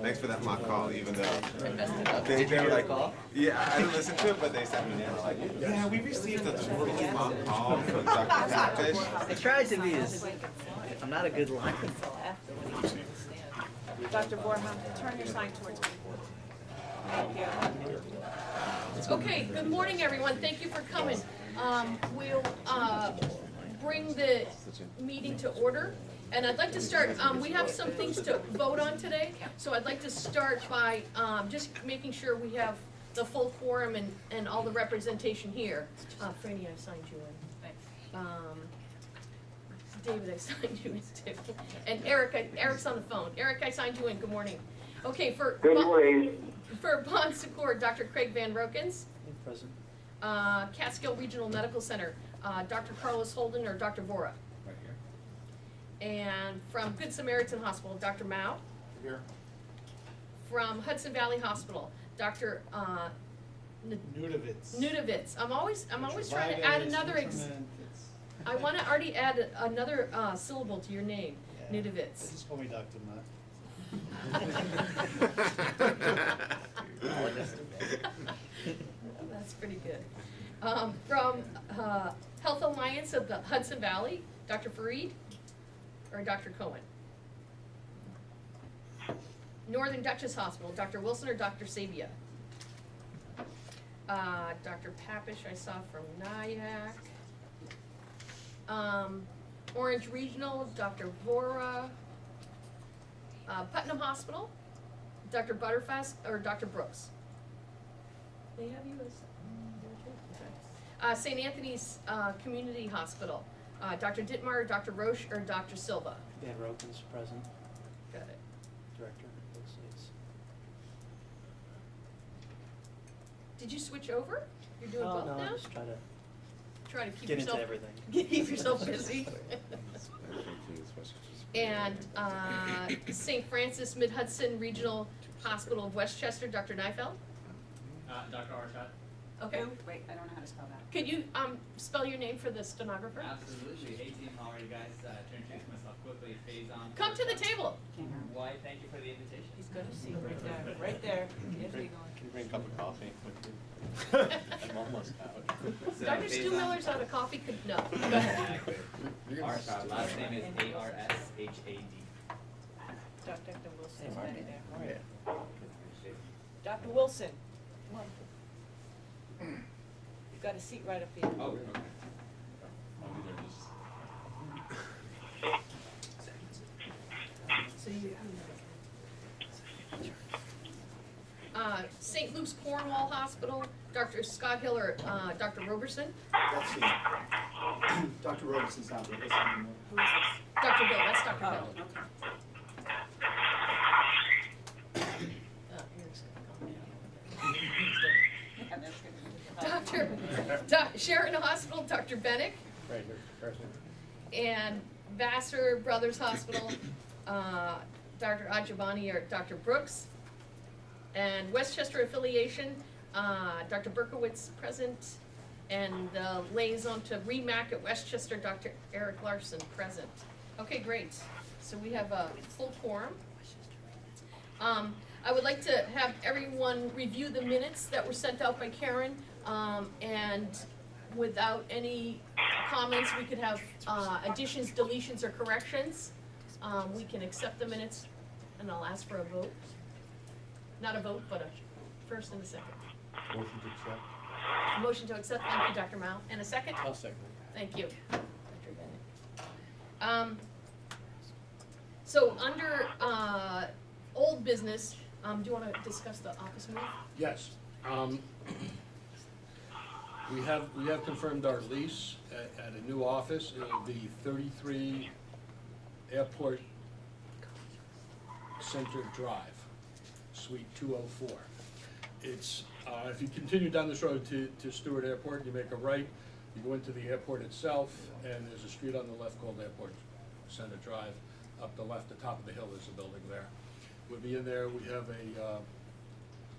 Thanks for that mock call, even though they were like, yeah, I didn't listen to it, but they sent me an email like, yeah, we received a total mock call from Dr. Catfish. I tried to be as, I'm not a good liar. Dr. Borham, turn your sign towards me. Thank you. Okay, good morning, everyone. Thank you for coming. We'll bring the meeting to order. And I'd like to start, we have some things to vote on today. So I'd like to start by just making sure we have the full quorum and all the representation here. Franny, I signed you in. Thanks. David, I signed you in too. And Eric's on the phone. Eric, I signed you in. Good morning. Okay, for Good morning. For Bon Secours, Dr. Craig Van Rokens. Present. Catskill Regional Medical Center, Dr. Carlos Holden or Dr. Vora. Right here. And from Good Samaritan Hospital, Dr. Mao. Here. From Hudson Valley Hospital, Dr. Nudovitz. I'm always trying to add another. I want to already add another syllable to your name, yeah. Nudovitz. Just call me Dr. Matt. That's pretty good. From Health Alliance of the Hudson Valley, Dr. Fareed or Dr. Cohen. Northern Dutchess Hospital, Dr. Wilson or Dr. Sabia. Dr. Papish I saw from Nyack. Orange Regional, Dr. Vora. Putnam Hospital, Dr. Butterfast or Dr. Brooks. They have you as St. Anthony's Community Hospital, Dr. Dittmar, Dr. Roche, or Dr. Silva. Dan Roken's present, Got it. director, both states. Did you switch over? You're doing both no, now? I just try to Try to keep get yourself into everything. keep yourself busy. And St. Francis Mid-Hudson Regional Hospital of Westchester, Dr. Neifeld. Dr. Arshad. Okay. Who? Wait, I don't know how to spell that. Could you spell your name for the stenographer? Absolutely. Hey team, how are you guys? To introduce myself quickly, Faison. Come to the table. Why, thank you for the invitation. He's good to see you right there. Right there. Yes, Can you bring a cup of coffee? I'm almost out. So, Dr. Stu Faison- Miller's out of coffee could, no. Go ahead. Arshad, last name is A-R-S-H-A-D. Dr. Wilson's Hey, back Marty. there. Oh, Dr. Wilson, come on. You've got a seat right up here. Oh, okay. So you, St. Luke's Cornwall Hospital, Dr. Scott Hill or Dr. Roberson. That's the, Dr. Robeson's not with us anymore. Who is this? Dr. Hill, that's Dr. Oh, Hill. okay. Eric's Yeah, that's good. Dr. Sheridan Hospital, Dr. Bennick. Right here, person. And Vassar Brothers Hospital, Dr. Ajabani or Dr. Brooks. And Westchester affiliation, Dr. Berkowitz present. And the liaison to Remac at Westchester, Dr. Eric Larson present. Okay, great. So we have a full quorum. I would like to have everyone review the minutes that were sent out by Karen. And without any comments, we could have additions, deletions, or corrections. We can accept the minutes, and I'll ask for a vote. Not a vote, but a first and a second. Motion to accept. Motion to accept, thank you, Dr. Mao. And a second? I'll second. Thank you, Dr. Bennett. So under old business, do you want to discuss the office move? Yes. We have confirmed our lease at a new office. It'll be 33 Airport Center Drive, Suite 204. It's, if you continue down this road to Stewart Airport, you make a right, you go into the airport itself, and there's a street on the left called Airport Center Drive. Up the left, the top of the hill is a building there. We'll be in there. We have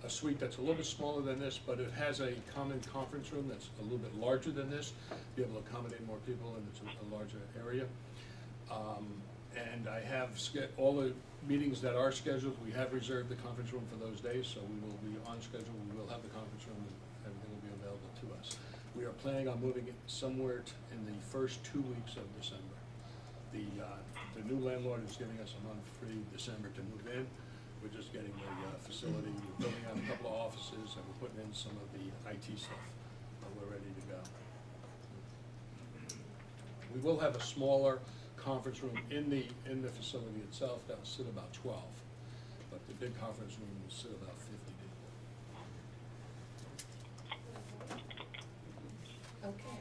a suite that's a little bit smaller than this, but it has a common conference room that's a little bit larger than this, be able to accommodate more people, and it's a larger area. And I have all the meetings that are scheduled, we have reserved the conference room for those days, so we will be on schedule, we will have the conference room, and everything will be available to us. We are planning on moving it somewhere in the first 2 weeks of December. The new landlord is giving us a month free December to move in. We're just getting the facility, we're building out a couple of offices, and we're putting in some of the IT stuff, but we're ready to go. We will have a smaller conference room in the facility itself that will sit about 12, but the big conference room will sit about 50 people. Okay.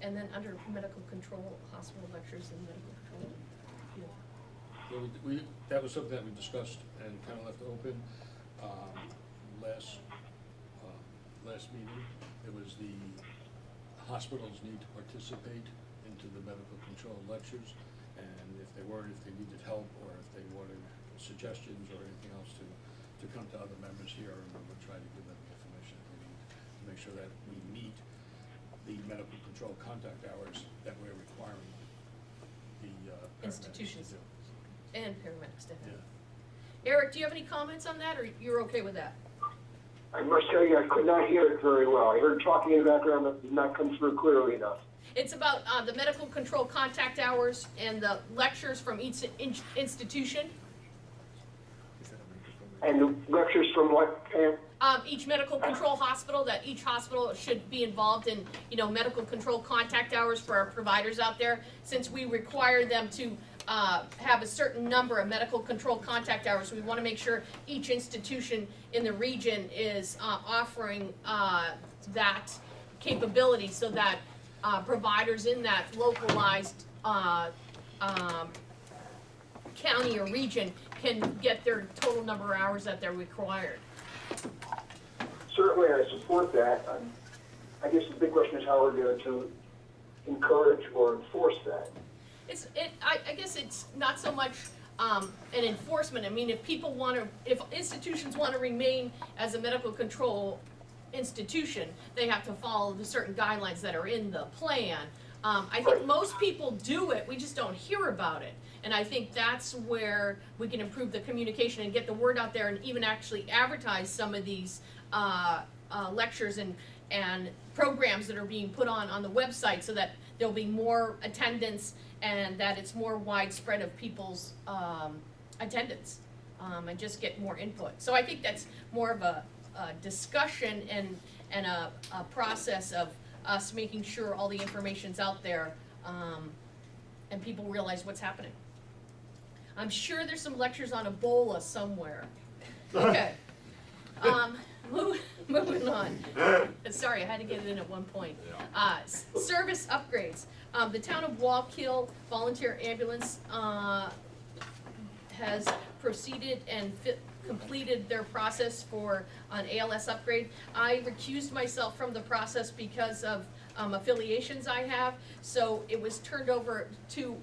And then under medical control, hospital lectures and medical control. Yeah, that was something that we discussed and kind of left open last meeting. It was the hospitals need to participate into the medical control lectures, and if they needed help, or if they wanted suggestions or anything else to come to other members here, and we'll try to give them the information that they need to make sure that we meet the medical control contact hours that we're requiring the paramedics Institutions. to do. And paramedics to have. Yeah. Eric, do you have any comments on that, or you're okay with that? I must tell you, I could not hear it very well. I heard talking in the background that did not come through clearly enough. It's about the medical control contact hours and the lectures from each institution. And the lectures from what, Pam? Each medical control hospital, that each hospital should be involved in, medical control contact hours for our providers out there. Since we require them to have a certain number of medical control contact hours, we want to make sure each institution in the region is offering that capability, so that providers in that localized county or region can get their total number of hours that they're required. Certainly, I support that. I guess the big question is how we're going to encourage or enforce that. I guess it's not so much an enforcement. I mean, if institutions want to remain as a medical control institution, they have to follow the certain guidelines that are in the plan. I think most people do it, we just don't hear about it. And I think that's where we can improve the communication and get the word out there, and even actually advertise some of these lectures and programs that are being put on the website, so that there'll be more attendance and that it's more widespread of people's attendance, and just get more input. So I think that's more of a discussion and a process of us making sure all the information's out there, and people realize what's happening. I'm sure there's some lectures on Ebola somewhere. Okay. Moving on. Sorry, I had to get it in at one point. Service upgrades. The town of Wallkill Volunteer Ambulance has proceeded and completed their process for an ALS upgrade. I recused myself from the process because of affiliations I have, so it was turned over to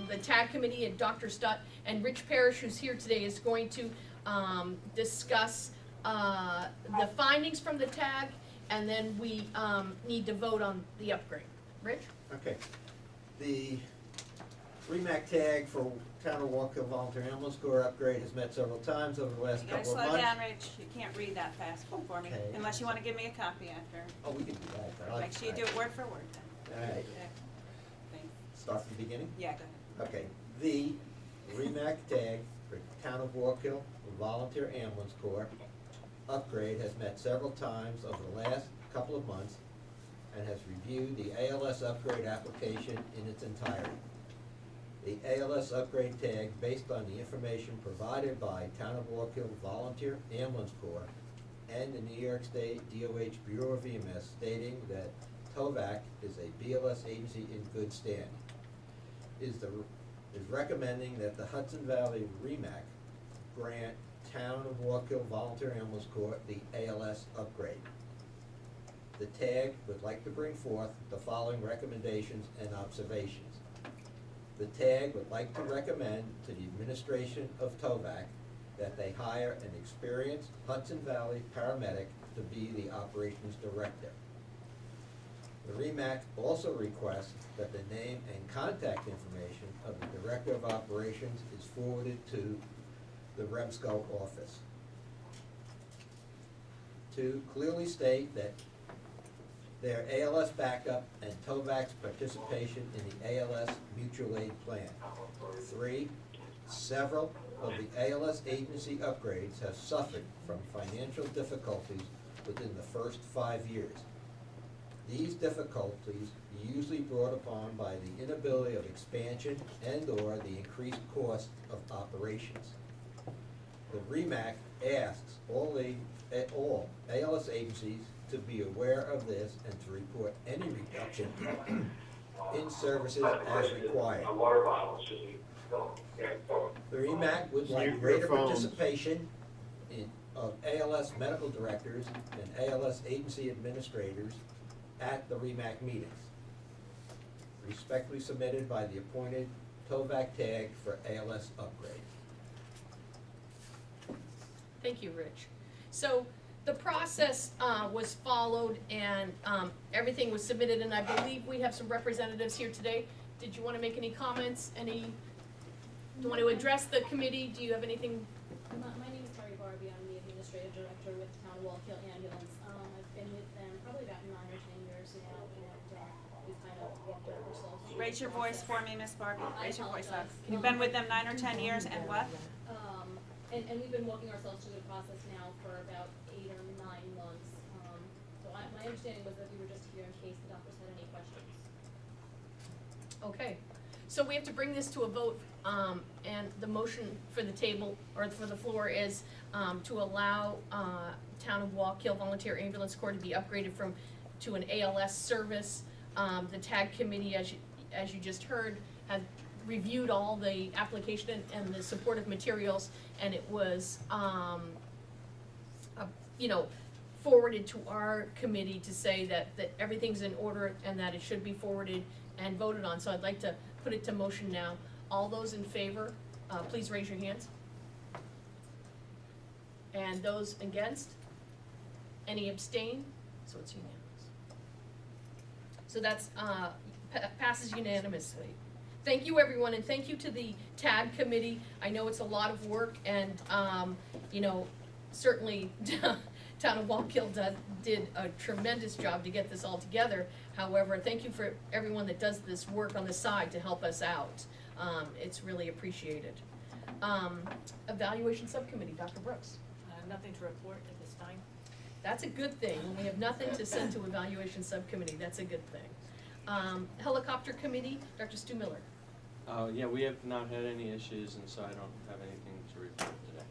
the TAG committee, and Dr. Stutt and Rich Parrish, who's here today, is going to discuss the findings from the TAG, and then we need to vote on the upgrade. Rich? Okay. The Remac tag for Town of Wallkill Volunteer Ambulance Corps upgrade has met several times over the last You gotta couple of slow months. down, Rich. You can't read that fast for me, Okay. unless you wanna give me a copy after. Oh, we can do that. but I'll- Make sure you do it word for word then. All right, Yeah. Thanks. start from the beginning? Yeah, go ahead. Okay, the Remac tag for Town of Wallkill Volunteer Ambulance Corps upgrade has met several times over the last couple of months and has reviewed the ALS upgrade application in its entirety. The ALS upgrade tag, based on the information provided by Town of Wallkill Volunteer Ambulance Corps and the New York State DOH Bureau of EMS, stating that TOVAC is a BLS agency in good standing, is recommending that the Hudson Valley Remac grant Town of Wallkill Volunteer Ambulance Corps the ALS upgrade. The TAG would like to bring forth the following recommendations and observations. The TAG would like to recommend to the administration of TOVAC that they hire an experienced Hudson Valley paramedic to be the operations director. The Remac also requests that the name and contact information of the Director of Operations is forwarded to the Remsco office. To clearly state that their ALS backup and TOVAC's participation in the ALS mutual aid plan. 3, several of the ALS agency upgrades have suffered from financial difficulties within the first 5 years. These difficulties are usually brought upon by the inability of expansion and/or the increased cost of operations. The Remac asks all ALS agencies to be aware of this and to report any reduction in services as required. The Remac would like greater participation of ALS medical directors and ALS agency administrators at the Remac meetings. Respectfully submitted by the appointed TOVAC tag for ALS upgrade. Thank you, Rich. So the process was followed and everything was submitted, and I believe we have some representatives here today. Did you want to make any comments? Do you want to address the committee? Do you have anything? My name is Terry Barbie. I'm the administrative director with Town of Wallkill Ambulance. I've been with them probably about 9 or 10 years now, and we've kind of worked with ourselves. Raise your voice for me, Miss Barbie. Raise your voice up. apologize. You've been with them 9 or 10 years, and what? And we've been walking ourselves through the process now for about 8 or 9 months. So my understanding was that we were just here in case the doctors had any questions. Okay, so we have to bring this to a vote, and the motion for the table, or for the floor is to allow Town of Wallkill Volunteer Ambulance Corps to be upgraded to an ALS service. The TAG committee, as you just heard, had reviewed all the application and the supportive materials, and it was, forwarded to our committee to say that everything's in order and that it should be forwarded and voted on. So I'd like to put it to motion now. All those in favor, please raise your hands. And those against? Any abstain? So it's unanimous. So that's, passes unanimously. Thank you, everyone, and thank you to the TAG committee. I know it's a lot of work, and, certainly Town of Wallkill did a tremendous job to get this all together. However, thank you for everyone that does this work on the side to help us out. It's really appreciated. Evaluation Subcommittee, Dr. Brooks. Nothing to report at this time. That's a good thing. When we have nothing to send to Evaluation Subcommittee, that's a good thing. Helicopter Committee, Dr. Stu Miller. Yeah, we have not had any issues, and so I don't have anything to report today.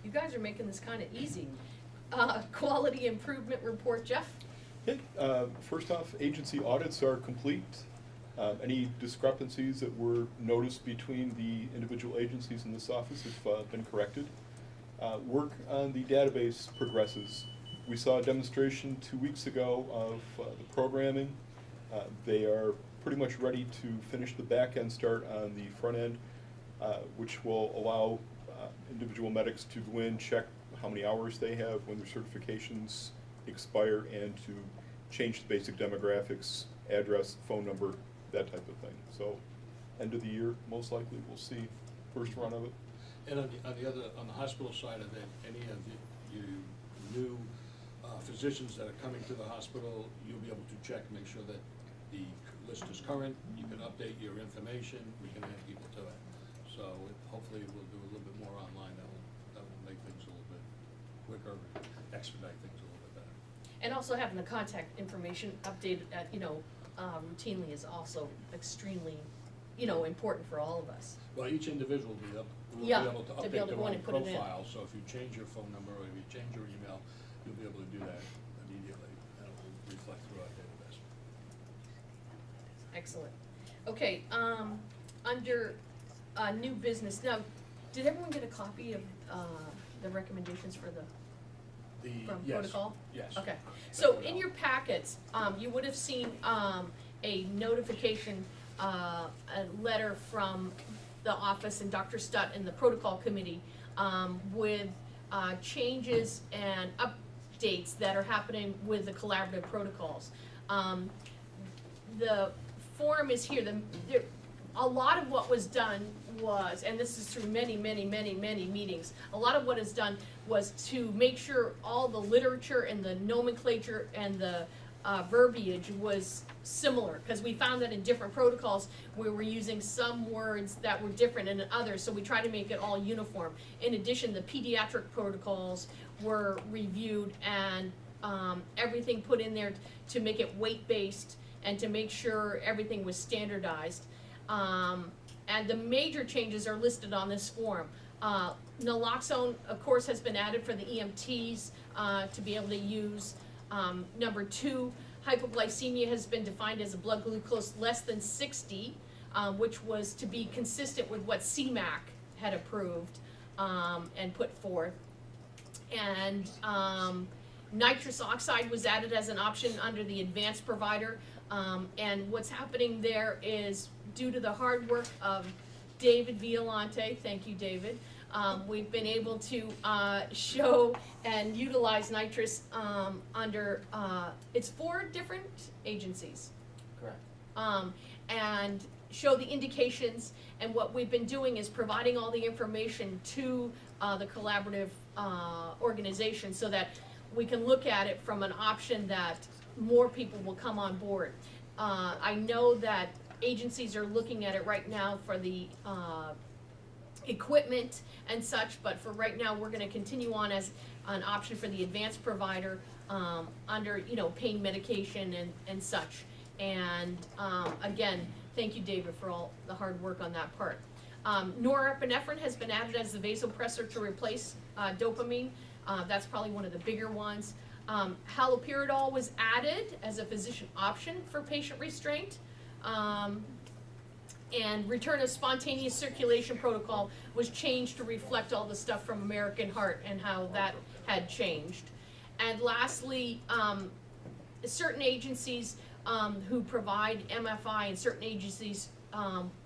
You guys are making this kind of easy. Quality Improvement Report, Jeff? Okay, first off, agency audits are complete. Any discrepancies that were noticed between the individual agencies in this office have been corrected. Work on the database progresses. We saw a demonstration 2 weeks ago of the programming. They are pretty much ready to finish the back end start on the front end, which will allow individual medics to go in, check how many hours they have, when their certifications expire, and to change the basic demographics, address, phone number, that type of thing. So, end of the year, most likely, we'll see first run of it. And on the hospital side of it, any of you new physicians that are coming to the hospital, you'll be able to check, make sure that the list is current, you can update your information, we can add people to it. So hopefully we'll do a little bit more online, that will make things a little bit quicker, expedite things a little bit better. And also having the contact information updated at, routinely is also extremely, important for all of us. Well, each individual will be able to to be able update to their go in own and put it in. profile, so if you change your phone number or if you change your email, you'll be able to do that immediately, and it will reflect through our database. Excellent. Okay, under new business, now, did everyone get a copy of the recommendations for from Yes. protocol? Yes. Okay, so in your packets, you would have seen a notification, a letter from the office and Dr. Stutt and the protocol committee with changes and updates that are happening with the collaborative protocols. The form is here, a lot of what was done was, and this is through many meetings, a lot of what is done was to make sure all the literature and the nomenclature and the verbiage was similar, because we found that in different protocols, we were using some words that were different than others, so we tried to make it all uniform. In addition, the pediatric protocols were reviewed and everything put in there to make it weight-based and to make sure everything was standardized. And the major changes are listed on this form. Naloxone, of course, has been added for the EMTs to be able to use. Number 2, hypoglycemia has been defined as a blood glucose less than 60, which was to be consistent with what Remac had approved and put forth. And nitrous oxide was added as an option under the advanced provider. And what's happening there is, due to the hard work of David Violante, thank you, David, we've been able to show and utilize nitrous under, it's 4 different agencies. Correct. And show the indications, and what we've been doing is providing all the information to the collaborative organization so that we can look at it from an option that more people will come on board. I know that agencies are looking at it right now for the equipment and such, but for right now, we're gonna continue on as an option for the advanced provider under, pain medication and such. And again, thank you, David, for all the hard work on that part. Norepinephrine has been added as the vasopressor to replace dopamine. That's probably one of the bigger ones. Haloperidol was added as a physician option for patient restraint. And return of spontaneous circulation protocol was changed to reflect all the stuff from American Heart and how that had changed. And lastly, certain agencies who provide MFI and certain agencies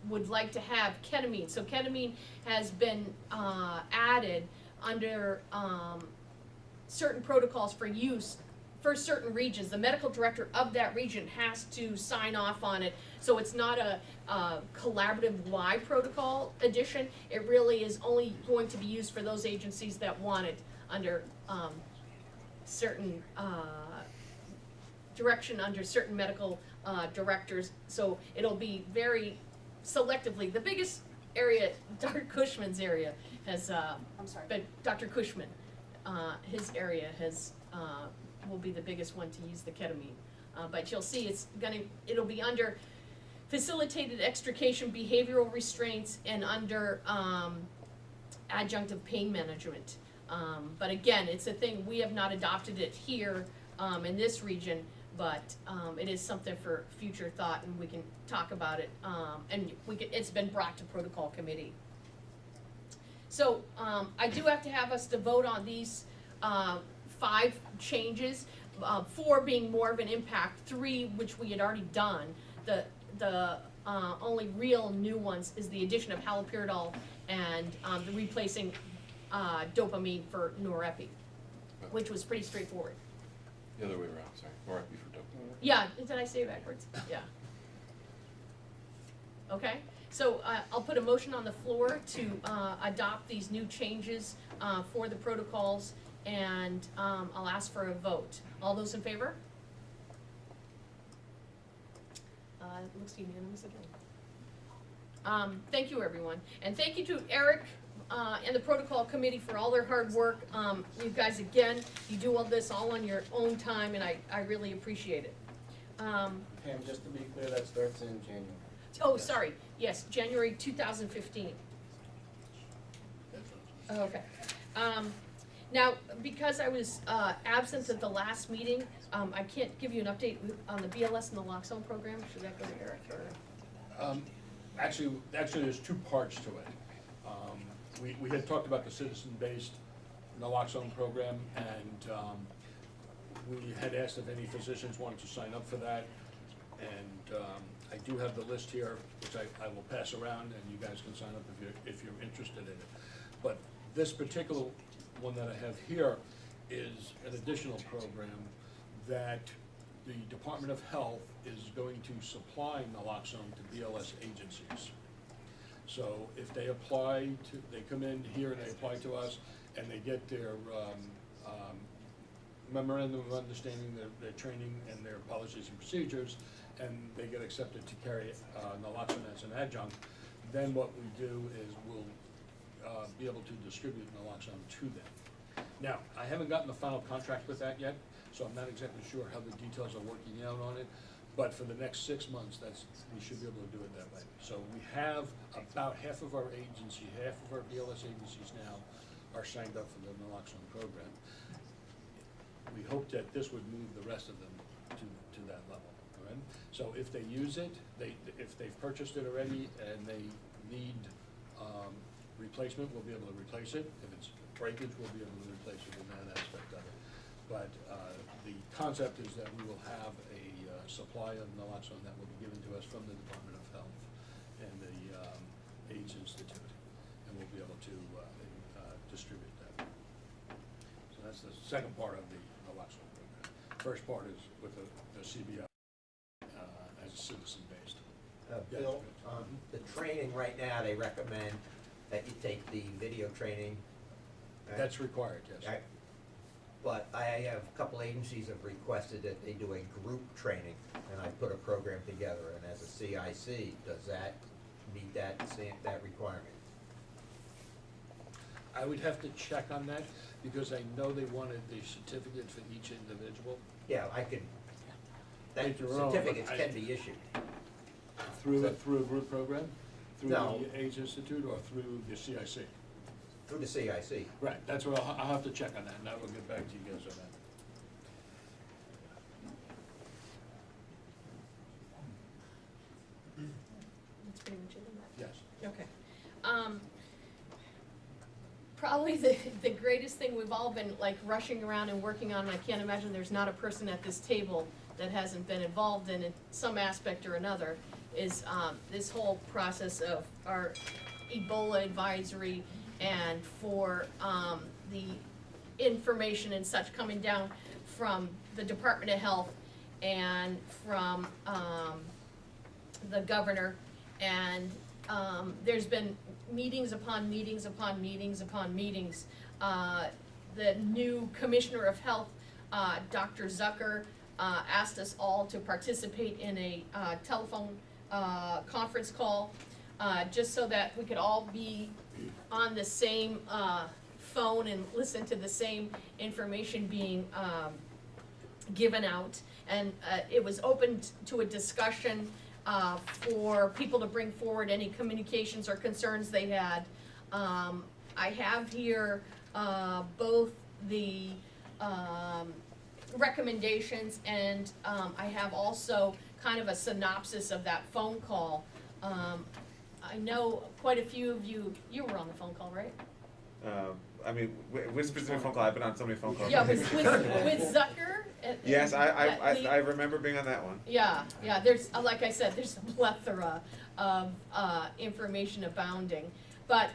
would like to have ketamine. So ketamine has been added under certain protocols for use for certain regions. The medical director of that region has to sign off on it, so it's not a collaborative wide protocol addition. It really is only going to be used for those agencies that want it under certain direction under certain medical directors, so it'll be very selectively. The biggest area, Dr. Cushman's area, has but Dr. Cushman, his area has will be the biggest one to use the ketamine. But you'll see it'll be under facilitated extrication behavioral restraints and under adjunctive pain management. But again, it's a thing, we have not adopted it here in this region, but it is something for future thought, and we can talk about it. And it's been brought to protocol committee. So I do have to have us to vote on these 5 changes, 4 being more of an impact, 3 which we had already done. The only real new ones is the addition of haloperidol and the replacing dopamine for norepi, which was pretty straightforward. The other way around, sorry. Norepi for dopamine. Yeah, did I say it backwards? Yeah. Okay, so I'll put a motion on the floor to adopt these new changes for the protocols, and I'll ask for a vote. All those in favor? It looks unanimous again. Thank you, everyone, and thank you to Eric and the protocol committee for all their hard work. You guys, again, you do all this all on your own time, and I really appreciate it. Pam, just to be clear, that starts in January. Oh, sorry, yes, January 2015. Okay. Now, because I was absent at the last meeting, I can't give you an update on the BLS and the naloxone program. Should that go to Eric, or? Actually, there's 2 parts to it. We had talked about the citizen-based naloxone program, and we had asked if any physicians wanted to sign up for that. And I do have the list here, which I will pass around, and you guys can sign up if you're interested in it. But this particular one that I have here is an additional program that the Department of Health is going to supply naloxone to BLS agencies. So if they apply to, they come in here and they apply to us, and they get their memorandum of understanding, their training and their policies and procedures, and they get accepted to carry naloxone as an adjunct, then what we do is we'll be able to distribute naloxone to them. Now, I haven't gotten the final contract with that yet, so I'm not exactly sure how the details are working out on it, but for the next 6 months, we should be able to do it that way. So we have about half of our agency, half of our BLS agencies now are signed up for the naloxone program. We hope that this would move the rest of them to that level, all right? So if they use it, if they've purchased it already and they need replacement, we'll be able to replace it. If it's breakage, we'll be able to replace it in that aspect of it. But the concept is that we will have a supply of naloxone that will be given to us from the Department of Health and the AIDS Institute, and we'll be able to distribute that. So that's the second part of the naloxone program. First part is with the CBI as a citizen-based. Bill, the training right now, they recommend that you take the video training. Right? That's required, yes. Right. But I have a couple agencies have requested that they do a group training, and I put a program together, and as a CIC, does that meet that requirement? I would have to check on that, because I know they wanted the certificate for each individual. Yeah, I could, Make your own, certificates but can be issued. Through a group program? Through No. the AIDS Institute or through the CIC? Through the CIC. Right, that's what I'll have to check on that, and I will get back to you guys on that. That's pretty much it on that. Yes. Okay. Probably the greatest thing we've all been like rushing around and working on, and I can't imagine there's not a person at this table that hasn't been involved in some aspect or another, is this whole process of our Ebola advisory, and for the information and such coming down from the Department of Health and from the governor, and there's been meetings upon meetings upon meetings upon meetings. The new Commissioner of Health, Dr. Zucker, asked us all to participate in a telephone conference call, just so that we could all be on the same phone and listen to the same information being given out. And it was open to a discussion for people to bring forward any communications or concerns they had. I have here both the recommendations, and I have also kind of a synopsis of that phone call. I know quite a few of you were on the phone call, right? I mean, with specific phone call, I've been on so many phone calls. Yeah, with Zucker? Yes, I remember being on that one. Yeah, there's, like I said, there's a plethora of information abounding. But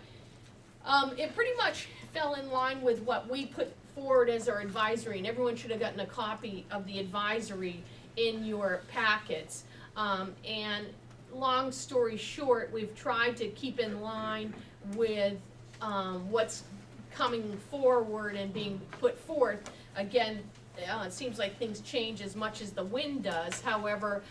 it pretty much fell in line with what we put forward as our advisory, and everyone should have gotten a copy of the advisory in your packets. And long story short, we've tried to keep in line with what's coming forward and being put forth. Again, it seems like things change as much as the wind does. However,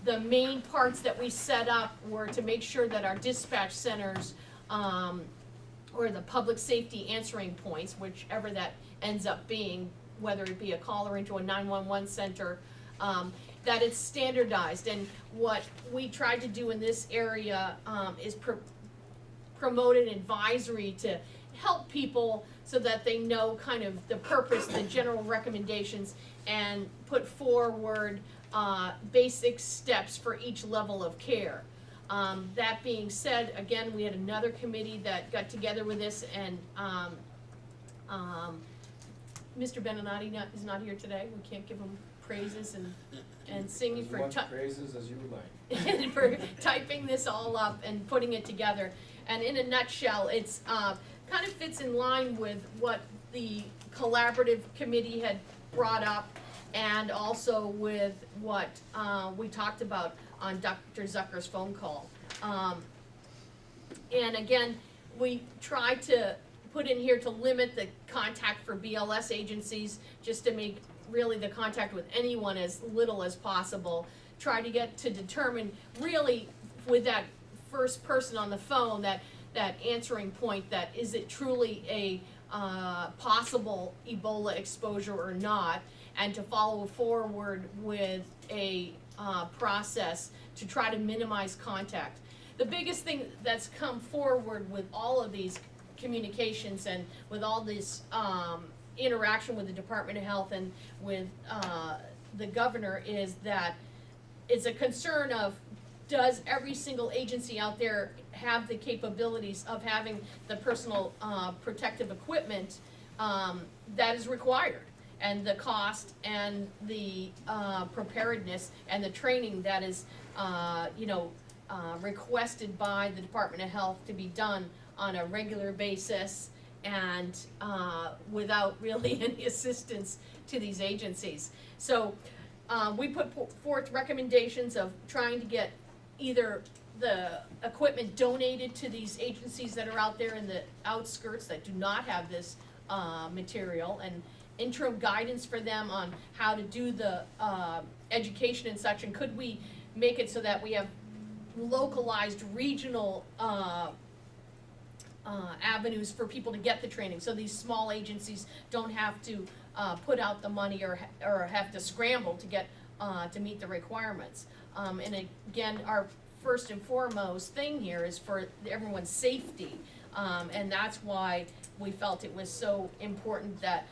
the main parts that we set up were to make sure that our dispatch centers, or the public safety answering points, whichever that ends up being, whether it be a caller into a 911 center, that it's standardized. And what we tried to do in this area is promote an advisory to help people so that they know kind of the purpose, the general recommendations, and put forward basic steps for each level of care. That being said, again, we had another committee that got together with this, and Mr. Beninati is not here today. We can't give him praises and singing for As much praises as you would like. for typing this all up and putting it together. And in a nutshell, it's kind of fits in line with what the collaborative committee had brought up, and also with what we talked about on Dr. Zucker's phone call. And again, we try to put in here to limit the contact for BLS agencies, just to make really the contact with anyone as little as possible. Try to get to determine really with that first person on the phone, that answering point, that is it truly a possible Ebola exposure or not, and to follow forward with a process to try to minimize contact. The biggest thing that's come forward with all of these communications and with all this interaction with the Department of Health and with the governor is that it's a concern of, does every single agency out there have the capabilities of having the personal protective equipment that is required, and the cost and the preparedness and the training that is requested by the Department of Health to be done on a regular basis and without really any assistance to these agencies. So we put forth recommendations of trying to get either the equipment donated to these agencies that are out there in the outskirts that do not have this material, and interim guidance for them on how to do the education and such, and could we make it so that we have localized regional avenues for people to get the training, so these small agencies don't have to put out the money or have to scramble to get to meet the requirements. And again, our first and foremost thing here is for everyone's safety, and that's why we felt it was so important that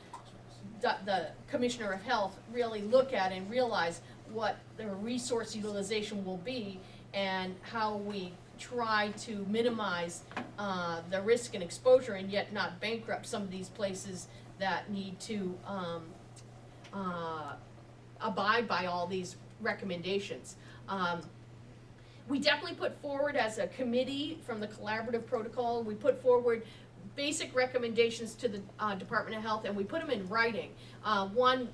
the Commissioner of Health really look at and realize what the resource utilization will be and how we try to minimize the risk and exposure and yet not bankrupt some of these places that need to abide by all these recommendations. We definitely put forward as a committee from the collaborative protocol, we put forward basic recommendations to the Department of Health, and we put them in writing. One,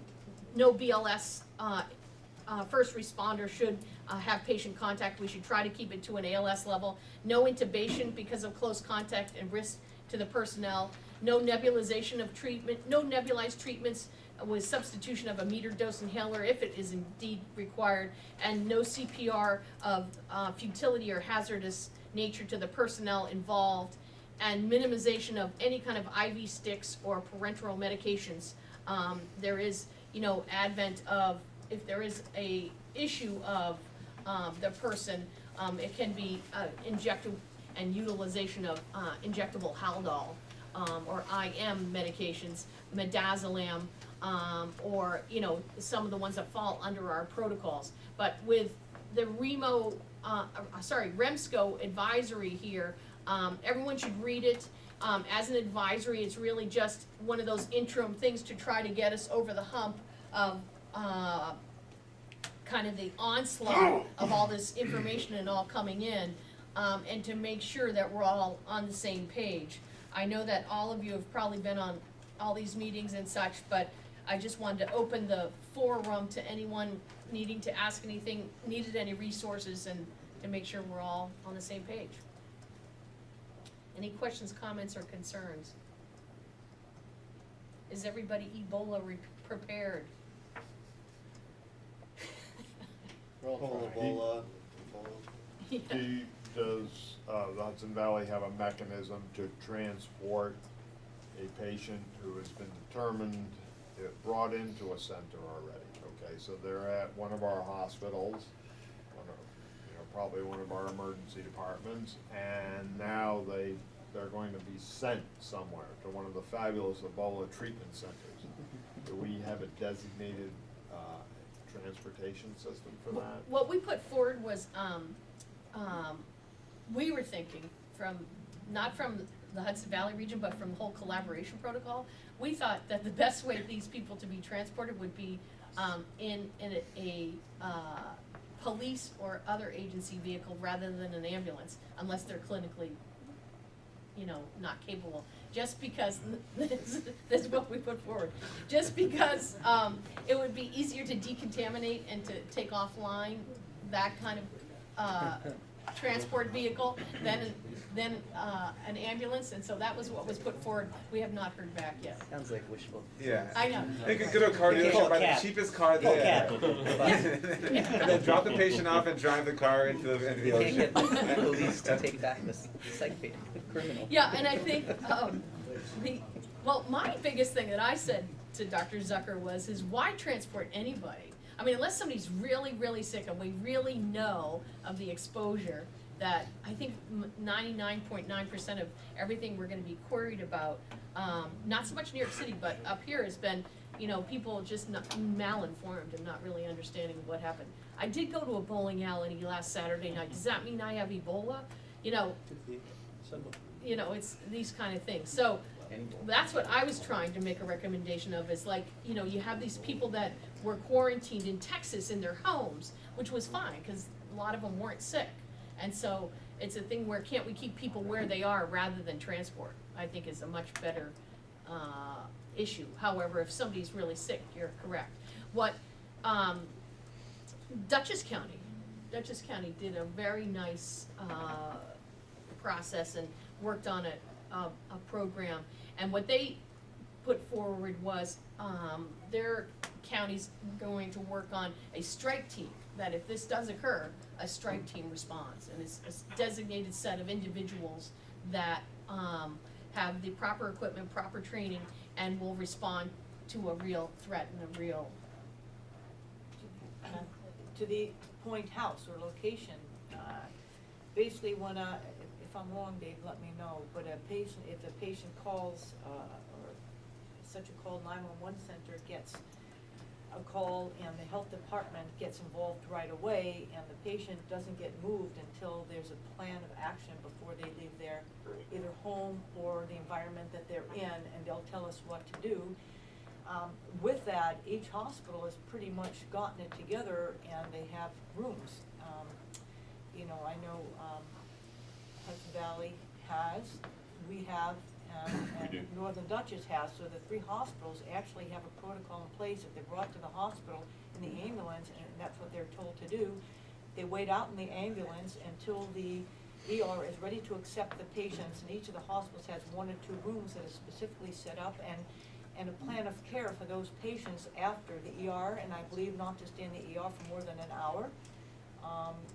no BLS first responder should have patient contact. We should try to keep it to an ALS level. No intubation because of close contact and risk to the personnel. No nebulization of treatment, no nebulized treatments with substitution of a metered dose inhaler if it is indeed required, and no CPR of futility or hazardous nature to the personnel involved, and minimization of any kind of IV sticks or parenteral medications. There is, advent of, if there is a issue of the person, it can be injected and utilization of injectable Haldol or IM medications, midazolam, or some of the ones that fall under our protocols. But with the REMSCO advisory here, everyone should read it. As an advisory, it's really just one of those interim things to try to get us over the hump of kind of the onslaught of all this information and all coming in, and to make sure that we're all on the same page. I know that all of you have probably been on all these meetings and such, but I just wanted to open the forum to anyone needing to ask anything, needed any resources, and to make sure we're all on the same page. Any questions, comments, or concerns? Is everybody Ebola prepared? Ebola. Yeah. Does the Hudson Valley have a mechanism to transport a patient who has been determined, brought into a center already? Okay, so they're at one of our hospitals, probably one of our emergency departments, and now they're going to be sent somewhere to one of the fabulous Ebola treatment centers. Do we have a designated transportation system for that? What we put forward was, we were thinking not from the Hudson Valley region, but from the whole collaboration protocol. We thought that the best way for these people to be transported would be in a police or other agency vehicle rather than an ambulance, unless they're clinically, not capable. Just because, this is what we put forward, just because it would be easier to decontaminate and to take offline that kind of transport vehicle than an ambulance, and so that was what was put forward. We have not heard back yet. Sounds like wishful. Yeah. I know. They could go to a car dealership, buy the cheapest car there. And then drop the patient off and drive the car into the You can't get the dealership. police to take back the psych criminal. Yeah, and I think, my biggest thing that I said to Dr. Zucker was, why transport anybody? I mean, unless somebody's really, really sick and we really know of the exposure, that I think 99.9% of everything we're gonna be queried about, not so much New York City, but up here has been, people just not malinformed and not really understanding what happened. I did go to a bowling alley last Saturday night. Does that mean I have Ebola? It's these kind of things. So that's what I was trying to make a recommendation of, is like, you have these people that were quarantined in Texas in their homes, which was fine, because a lot of them weren't sick. And so it's a thing where can't we keep people where they are rather than transport, I think is a much better issue. However, if somebody's really sick, you're correct. What Dutchess County did a very nice process and worked on a program. And what they put forward was their county's going to work on a strike team, that if this does occur, a strike team responds. And it's a designated set of individuals that have the proper equipment, proper training, and will respond to a real threat and a real... To the point house or location, basically when if I'm wrong, Dave, let me know, but if a patient calls, or such a call, 911 center gets a call and the health department gets involved right away, and the patient doesn't get moved until there's a plan of action before they leave their either home or the environment that they're in, and they'll tell us what to do. With that, each hospital has pretty much gotten it together, and they have rooms. I know Hudson Valley has, we have, and Northern Dutchess has, so the 3 hospitals actually have a protocol in place. If they're brought to the hospital in the ambulance, and that's what they're told to do, they wait out in the ambulance until the ER is ready to accept the patients, and each of the hospitals has 1 or 2 rooms that are specifically set up, and a plan of care for those patients after the ER, and I believe not to stay in the ER for more than an hour.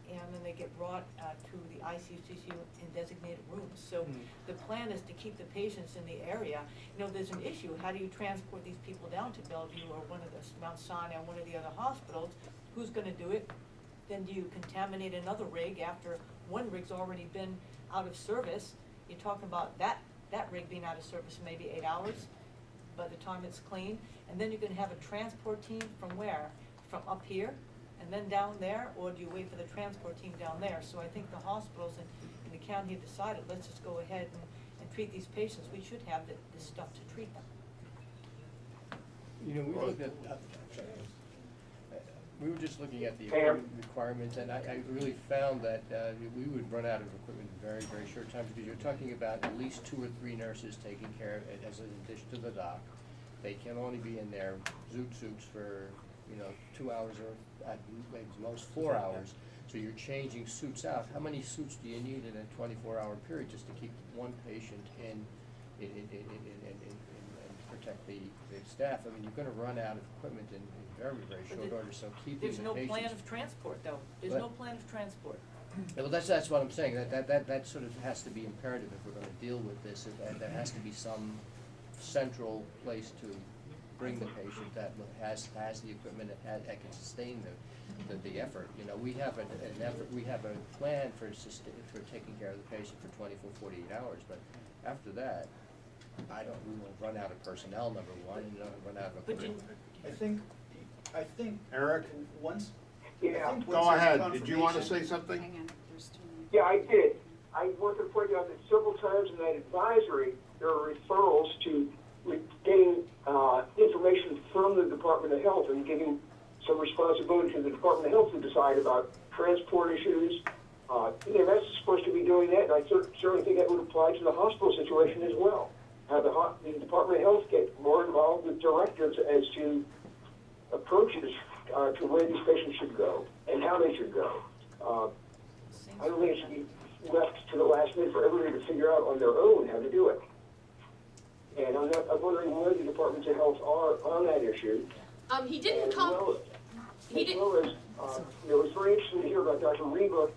And then they get brought to the ICU in designated rooms. So the plan is to keep the patients in the area. There's an issue. How do you transport these people down to Bellevue or one of the Mount Sinai or one of the other hospitals? Who's going to do it? Then do you contaminate another rig after one rig's already been out of service? You're talking about that rig being out of service maybe 8 hours by the time it's clean. And then you're going to have a transport team from where? From up here? And then down there, or do you wait for the transport team down there? So I think the hospitals in the county have decided, let's just go ahead and treat these patients. We should have this stuff to treat them. We looked at, we were just looking at the requirements, and I really found that we would run out of equipment in very, very short time, because you're talking about at least 2 or 3 nurses taking care of it as an addition to the doc. They can only be in their zoot suits for 2 hours or at most 4 hours. So you're changing suits out. How many suits do you need in a 24-hour period just to keep one patient in and protect the staff? I mean, you're going to run out of equipment in very, very short order. So keeping the patients. There's no plan of transport, though. There's no plan of transport. Yeah, well, that's what I'm saying. That sort of has to be imperative if we're going to deal with this. There has to be some central place to bring the patient that has the equipment that can sustain the effort. We have an effort. We have a plan for taking care of the patient for 24, 48 hours. But after that, we will run out of personnel. Number one, and run out of equipment. I think Eric? once. Yeah. I think Go once there's ahead. Did you want to say confirmation- something? Hang on, there's too many. Yeah, I did. I wanted to point out that several times in that advisory, there are referrals to getting information from the Department of Health and giving some responsibility to the Department of Health to decide about transport issues, EMS is supposed to be doing that, and I certainly think that would apply to the hospital situation as well. Have the Department of Health get more involved with directives as to approaches to where these patients should go and how they should go. I don't think it should be left to the last minute for everybody to figure out on their own how to do it. And I'm wondering where the Departments of Health are on that issue. He didn't come, he didn't. As well as, it was very interesting to hear about Dr. Reba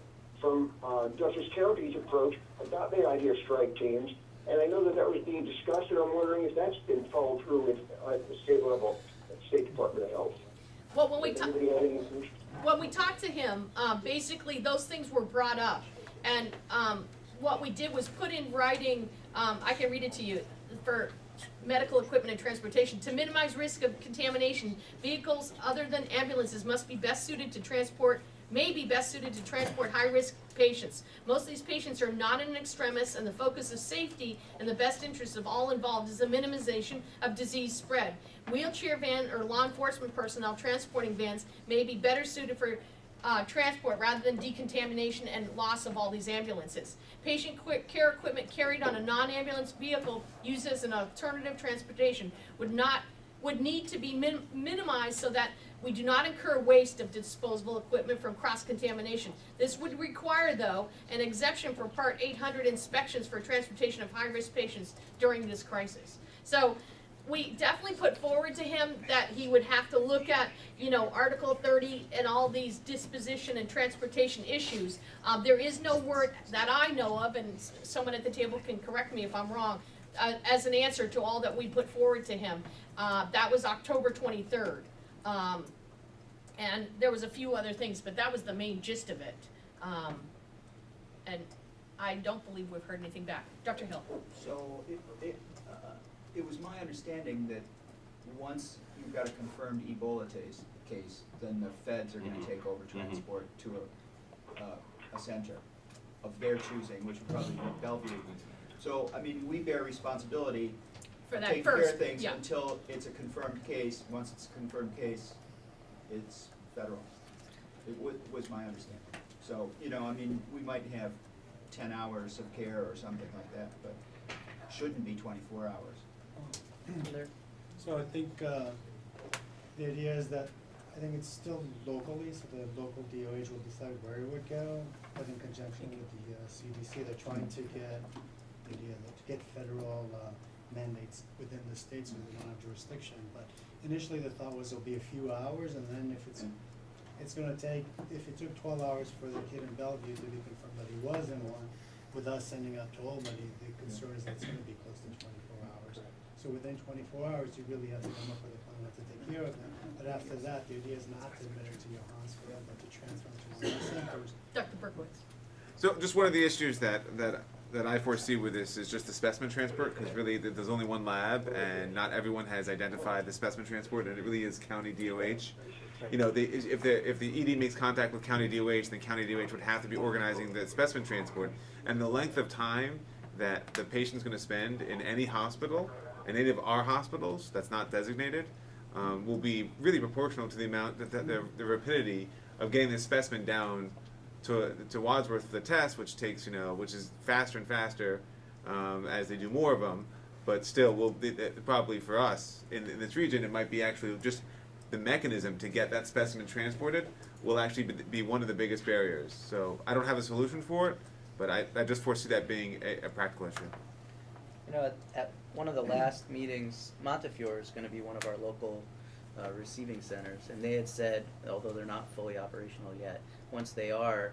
from Dutchess County's approach about the idea of strike teams. And I know that that was being discussed, and I'm wondering if that's been followed through with at the state level, at the State Department of Health. Well, when we talked to him, basically those things were brought up. And what we did was put in writing, I can read it to you, for medical equipment and transportation. To minimize risk of contamination, vehicles other than ambulances must be best suited to transport, may be best suited to transport high-risk patients. Most of these patients are not in extremis, and the focus of safety and the best interest of all involved is the minimization of disease spread. Wheelchair van or law enforcement personnel transporting vans may be better suited for transport rather than decontamination and loss of all these ambulances. Patient care equipment carried on a non-ambulance vehicle used as an alternative transportation would need to be minimized so that we do not incur waste of disposable equipment from cross-contamination. This would require, though, an exemption for Part 800 inspections for transportation of high-risk patients during this crisis. So we definitely put forward to him that he would have to look at, Article 30 and all these disposition and transportation issues. There is no word that I know of, and someone at the table can correct me if I'm wrong, as an answer to all that we put forward to him. That was October 23rd. And there was a few other things, but that was the main gist of it. And I don't believe we've heard anything back. Dr. Hill. So it was my understanding that once you've got a confirmed Ebola case, then the feds are going to take over transport to a center of their choosing, which would probably be Bellevue. So, I mean, we bear responsibility for that taking first, care of things yeah. until it's a confirmed case. Once it's a confirmed case, it's federal. It was my understanding. So, I mean, we might have 10 hours of care or something like that, but shouldn't be 24 hours. So I think the idea is that I think it's still locally, so the local DOH will decide where it would go, but in conjunction with the CDC, they're trying to get federal mandates within the state so we don't have jurisdiction. But initially the thought was it'll be a few hours, and then if it's going to take, if it took 12 hours for the kid in Bellevue to be confirmed that he was in one, with us sending out to Albany, the concern is that it's going to be close to 24 hours. So within 24 hours, you really have to come up with a plan to take care of them. But after that, the idea is not to admit it to your hospital, but to transfer them to one of the centers. Dr. Berkowitz. So just one of the issues that I foresee with this is just the specimen transport, because really there's only one lab and not everyone has identified the specimen transport, and it really is county DOH. If the ED makes contact with county DOH, then county DOH would have to be organizing the specimen transport, and the length of time that the patient's going to spend in any hospital, in any of our hospitals that's not designated, will be really proportional to the amount the rapidity of getting the specimen down to Wadsworth for the test, which takes which is faster and faster as they do more of them, but still probably for us in this region it might be actually just the mechanism to get that specimen transported will actually be one of the biggest barriers. So I don't have a solution for it, but I just foresee that being a practical issue. At one of the last meetings, Montefiore is going to be one of our local receiving centers, and they had said, although they're not fully operational yet, once they are,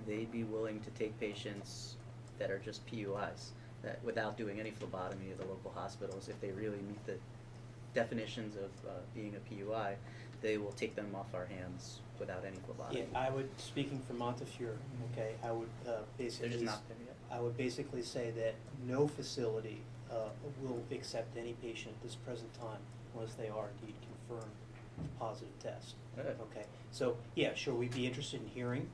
they'd be willing to take patients that are just PUIs, that without doing any phlebotomy at the local hospitals. If they really meet the definitions of being a PUI, they will take them off our hands without any phlebotomy. Yeah, I would, speaking for Montefiore, okay, I would basically, They're just not there yet. I would basically say that no facility will accept any patient at this present time unless they are indeed confirmed positive test. Good. Okay, so yeah, sure, we'd be interested in hearing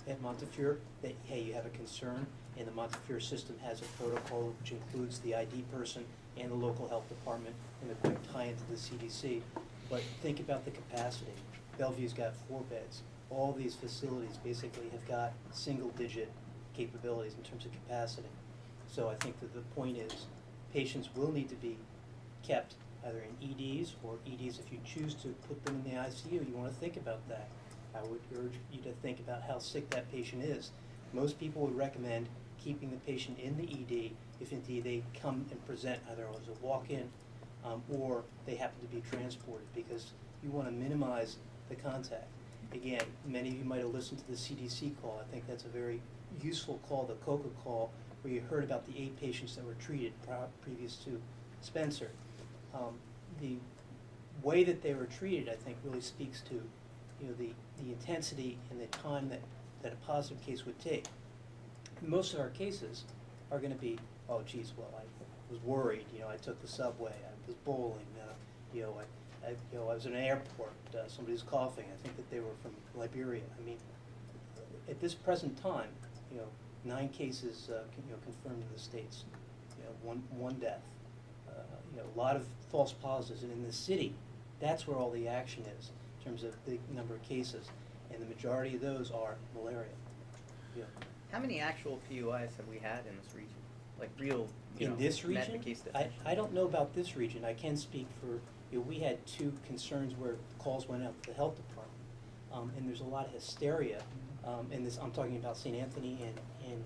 at Montefiore that, hey, you have a concern, and the Montefiore system has a protocol which includes the ID person and the local health department and the quick tie into the CDC. But think about the capacity. Bellevue's got 4 beds. all these facilities basically have got single-digit capabilities in terms of capacity. So I think that the point is, patients will need to be kept either in EDs or EDs if you choose to put them in the ICU. You want to think about that. I would urge you to think about how sick that patient is. Most people would recommend keeping the patient in the ED if indeed they come and present either as a walk-in or they happen to be transported, because you want to minimize the contact. Again, many of you might have listened to the CDC call. I think that's a very useful call, the COCA call, where you heard about the 8 patients that were treated previous to Spencer. The way that they were treated, I think, really speaks to, you know, the intensity and the time that a positive case would take. Most of our cases are going to be, oh, geez, well, I was worried. You know, I took the subway. I was bowling. You know, I was in an airport. Somebody was coughing. I think that they were from Liberia. I mean, at this present time, you know, 9 cases, confirmed in the States. You know, one death. You know, a lot of false positives, and in the city, that's where all the action is in terms of the number of cases, and the majority of those are malaria. Yeah. How many actual PUIs have we had in this region? Like real, In this met the region, case I definition? don't know about this region. I can speak for, you know, we had 2 concerns where calls went out to the health department, and there's a lot of hysteria. And this, I'm talking about St. Anthony and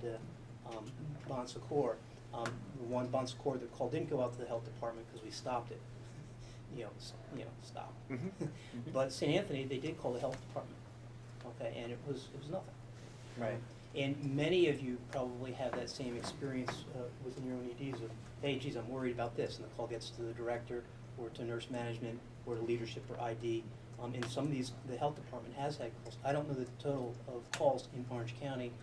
Bon Secours. The one Bon Secours, the call didn't go out to the health department because we stopped it. Stop. But St. Anthony, they did call the health department, okay, and it was nothing. Right. And many of you probably have that same experience within your own EDs of, hey, geez, I'm worried about this, and the call gets to the director or to nurse management or to leadership or ID. And some of these, the health department has had calls. I don't know the total of calls in Orange County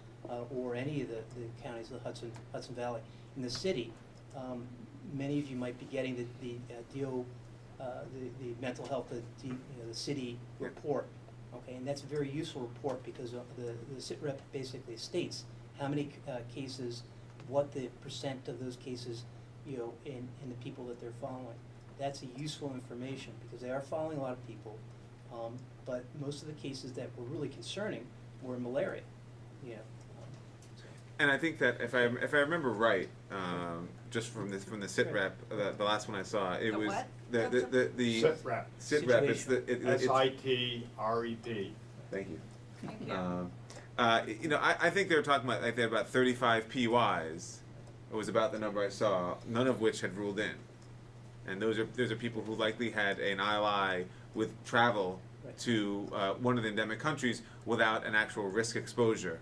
or any of the counties of the Hudson Valley. In the city, many of you might be getting the mental health, the city report. Okay, and that's a very useful report because the sit rep basically states how many cases, what the percent of those cases, you know, in the people that they're following. That's a useful information because they are following a lot of people, but most of the cases that were really concerning were malaria, you know. And I think that if I remember right, just from the sit rep, the last one I saw, it was what? the Sit rep. Sit rep. It's it's SITREP. Thank you. Thank you. You know, I think they were talking about, like, they had about 35 PYs. It was about the number I saw, none of which had ruled in. And those are people who likely had an ILI with travel to one of the endemic countries without an actual risk exposure.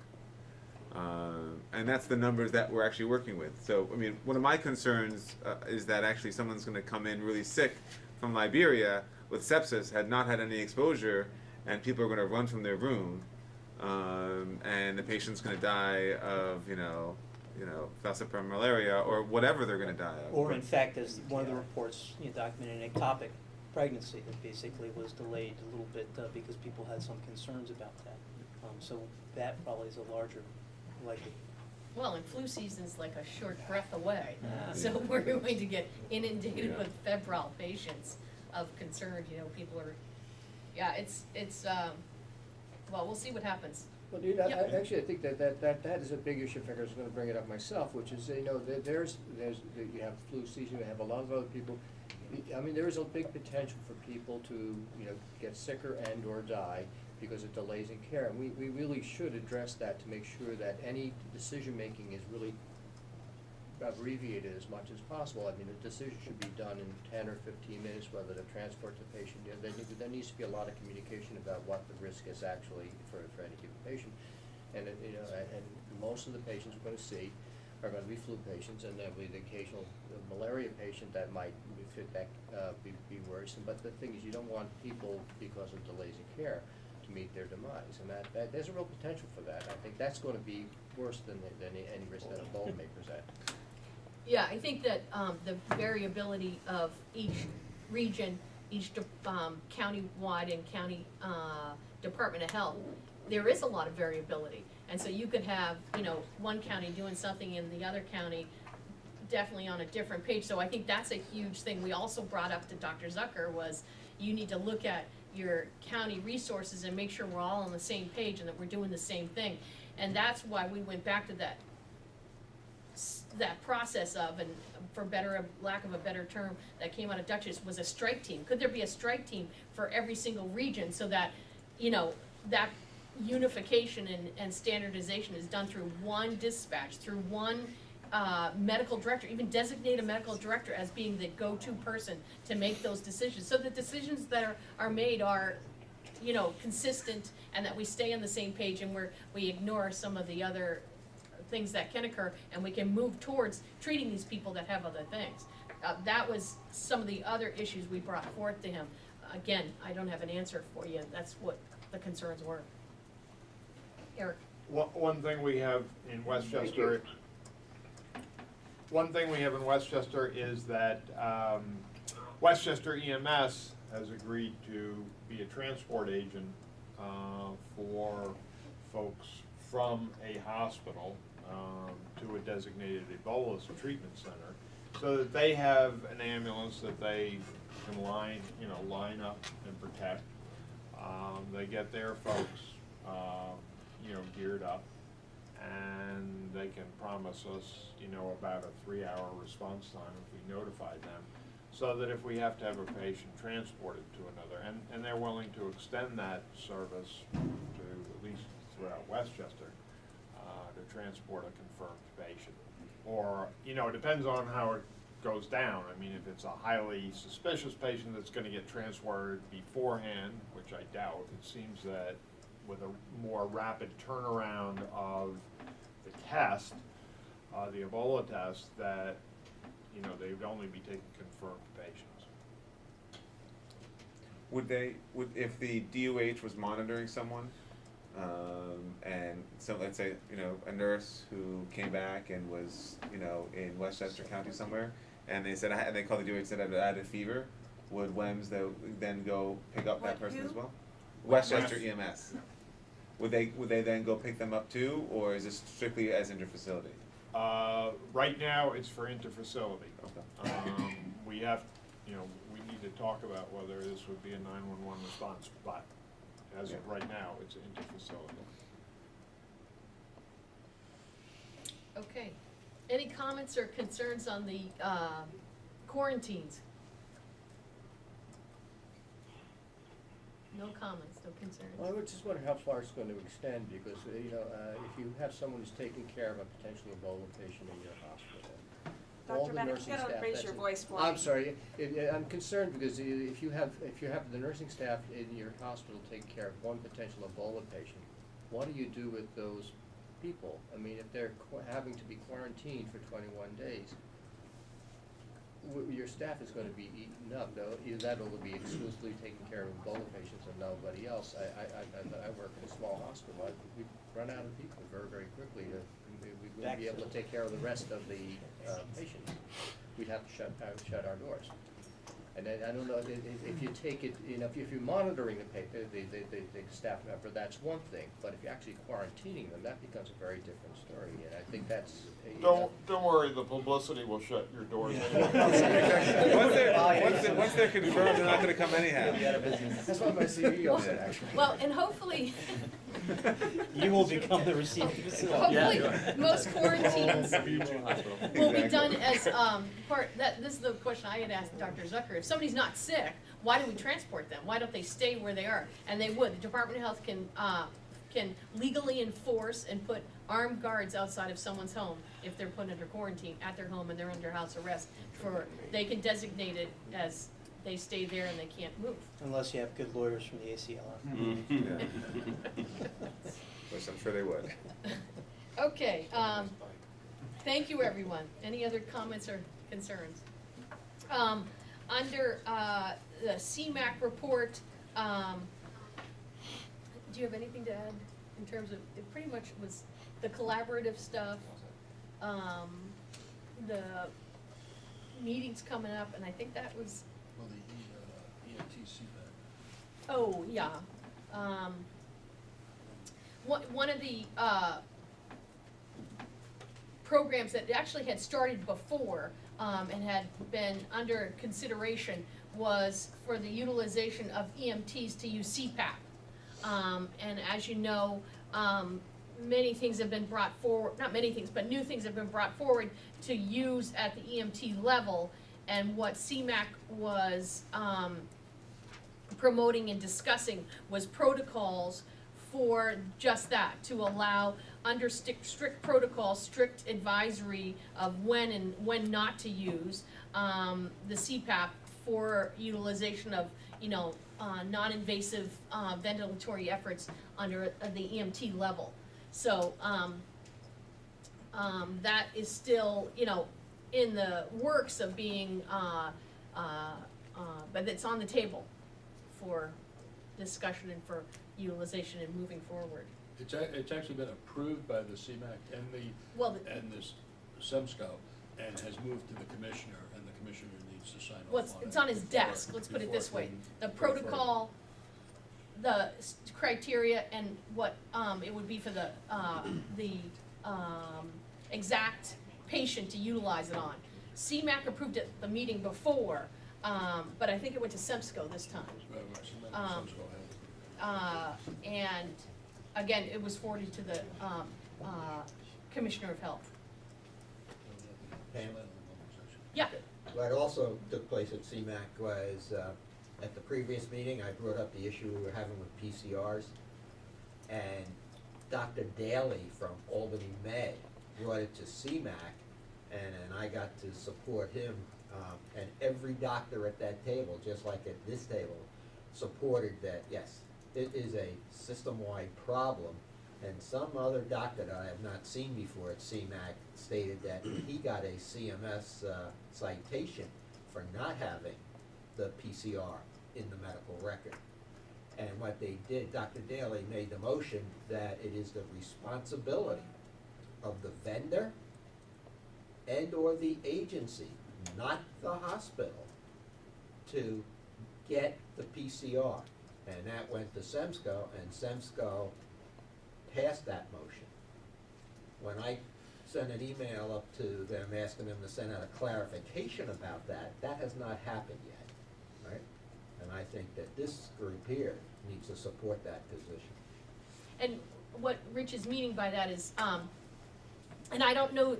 And that's the numbers that we're actually working with. So, I mean, one of my concerns is that actually someone's going to come in really sick from Liberia with sepsis, had not had any exposure, and people are going to run from their room, and the patient's going to die of, you know, falciparum malaria or whatever they're going to die of. Or in fact, as one of the reports documented, an ectopic pregnancy that basically was delayed a little bit because people had some concerns about that. So that probably is a larger likelihood. Well, and flu season's like a short breath away, so we're going to get inundated with febrile patients of concern. You know, people are, well, we'll see what happens. Well, dude, actually, I think that is a big issue. In fact, I was going to bring it up myself, which is, you know, there's you have flu season, you have a lot of other people. I mean, there is a big potential for people to, you know, get sicker and or die because of delays in care. And we really should address that to make sure that any decision-making is really abbreviated as much as possible. I mean, a decision should be done in 10 or 15 minutes, whether to transport the patient. You know, there needs to be a lot of communication about what the risk is actually for any given patient. And, you know, and most of the patients we're going to see are going to be flu patients, and there'll be the occasional malaria patient that might be worrisome. But the thing is, you don't want people, because of delays in care, to meet their demise, and that there's a real potential for that. I think that's going to be worse than any risk that Ebola may present. Yeah, I think that the variability of each region, each county-wide and county Department of Health, there is a lot of variability. And so you could have, you know, one county doing something in the other county definitely on a different page. So I think that's a huge thing. We also brought up to Dr. Zucker was you need to look at your county resources and make sure we're all on the same page and that we're doing the same thing. And that's why we went back to that process of, and for lack of a better term, that came out of Dutchess, was a strike team. Could there be a strike team for every single region so that, that unification and standardization is done through one dispatch, through one medical director, even designate a medical director as being the go-to person to make those decisions, so the decisions that are made are, consistent, and that we stay on the same page, and we ignore some of the other things that can occur, and we can move towards treating these people that have other things. That was some of the other issues we brought forth to him. Again, I don't have an answer for you. That's what the concerns were. Eric? One thing we have in Westchester, is that Westchester EMS has agreed to be a transport agent for folks from a hospital to a designated Ebola treatment center, so that they have an ambulance that they can line up and protect. They get their folks, geared up, and they can promise us, about a 3-hour response time if we notify them, so that if we have to have a patient transported to another, and they're willing to extend that service to at least throughout Westchester, to transport a confirmed patient. Or, it depends on how it goes down. I mean, if it's a highly suspicious patient that's gonna get transported beforehand, which I doubt, it seems that with a more rapid turnaround of the test, the Ebola test, that, they would only be taking confirmed patients. If the DOH was monitoring someone, and so let's say, a nurse who came back and was, in Westchester County somewhere, and they said, and they called the DOH, said I had a fever, would WEMS then go pick up that person as well? Westchester EMS. Would they then go pick them up too, or is this strictly as interfacility? Right now, it's for interfacility. Okay. We have, we need to talk about whether this would be a 911 response, but as of right now, it's interfacility. Okay. Any comments or concerns on the quarantines? No comments, no concerns. Well, I would just wonder how far it's going to extend, because, if you have someone who's taking care of a potential Ebola patient in your hospital, all Dr. the Bennett, nursing you gotta staff, raise that's your it. voice for I'm me. sorry, I'm concerned because if you have the nursing staff in your hospital taking care of one potential Ebola patient, what do you do with those people? I mean, if they're having to be quarantined for 21 days, your staff is going to be eaten up, though. Either that or they'll be exclusively taking care of Ebola patients and nobody else. I work in a small hospital. We run out of people very, very quickly. We wouldn't be able to take care of the rest of the patients. We'd have to shut our doors. And then, I don't know, if you take it, if you're monitoring the staff member, that's one thing. But if you're actually quarantining them, that becomes a very different story. And I think that's. Don't worry, the publicity will shut your doors. Once they're confirmed, they're not gonna come anyhow. That's what my CEO said, actually. Well, and hopefully. You will become the receiving facility. Hopefully, most quarantines will be done as this is the question I had asked Dr. Zucker. If somebody's not sick, why do we transport them? Why don't they stay where they are? And they would. The Department of Health can legally enforce and put armed guards outside of someone's home if they're put under quarantine at their home and they're under house arrest. They can designate it as they stay there and they can't move. Unless you have good lawyers from the ACLF. Which I'm sure they would. Okay, thank you, everyone. Any other comments or concerns? Under the CMAC report, do you have anything to add in terms of, it pretty much was the collaborative stuff, the meetings coming up, and I think that was. Well, the EMTC back. Oh, yeah. One of the programs that actually had started before and had been under consideration was for the utilization of EMTs to use CPAP. And as you know, many things have been brought forward, not many things, but new things have been brought forward to use at the EMT level. And what CMAC was promoting and discussing was protocols for just that, to allow under strict protocols, strict advisory of when and when not to use the CPAP for utilization of, non-invasive ventilatory efforts under the EMT level. So that is still, in the works of being, but it's on the table for discussion and for utilization and moving forward. It's actually been approved by the CMAC and and this SEMSCO, and has moved to the commissioner, and the commissioner needs to sign off on it. It's on his desk, let's put it this way. The protocol, the criteria, and what it would be for the exact patient to utilize it on. CMAC approved it the meeting before, but I think it went to SEMSCO this time. And again, it was forwarded to the Commissioner of Health. Pam? Yeah. What also took place at CMAC was, at the previous meeting, I brought up the issue we were having with PCRs, and Dr. Daly from Albany Med brought it to CMAC, and I got to support him, and every doctor at that table, just like at this table, supported that, yes, it is a system-wide problem. And some other doctor that I have not seen before at CMAC stated that he got a CMS citation for not having the PCR in the medical record. And what they did, Dr. Daly made the motion that it is the responsibility of the vendor and or the agency, not the hospital, to get the PCR. And that went to SEMSCO, and SEMSCO passed that motion. When I sent an email up to them asking them to send out a clarification about that, that has not happened yet, right? And I think that this group here needs to support that position. And what Rich is meaning by that is, and I don't know,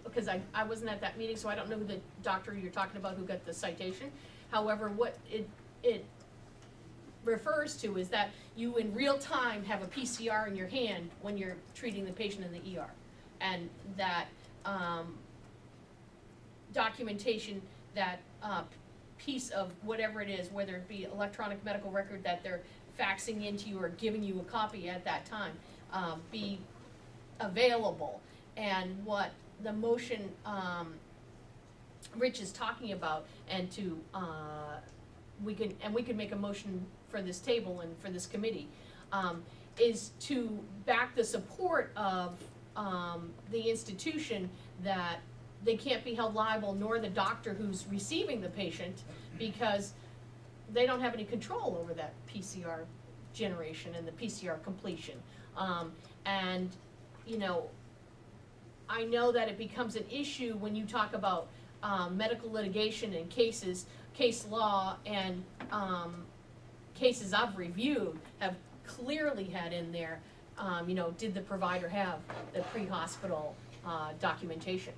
because I wasn't at that meeting, so I don't know who the doctor you're talking about who got the citation. However, what it refers to is that you in real time have a PCR in your hand when you're treating the patient in the ER. And that documentation, that piece of whatever it is, whether it be electronic medical record that they're faxing into you or giving you a copy at that time, be available. And what the motion Rich is talking about, and to we can make a motion for this table and for this committee, is to back the support of the institution that they can't be held liable, nor the doctor who's receiving the patient, because they don't have any control over that PCR generation and the PCR completion. And, I know that it becomes an issue when you talk about medical litigation and case law, and cases I've reviewed have clearly had in there, did the provider have the pre-hospital documentation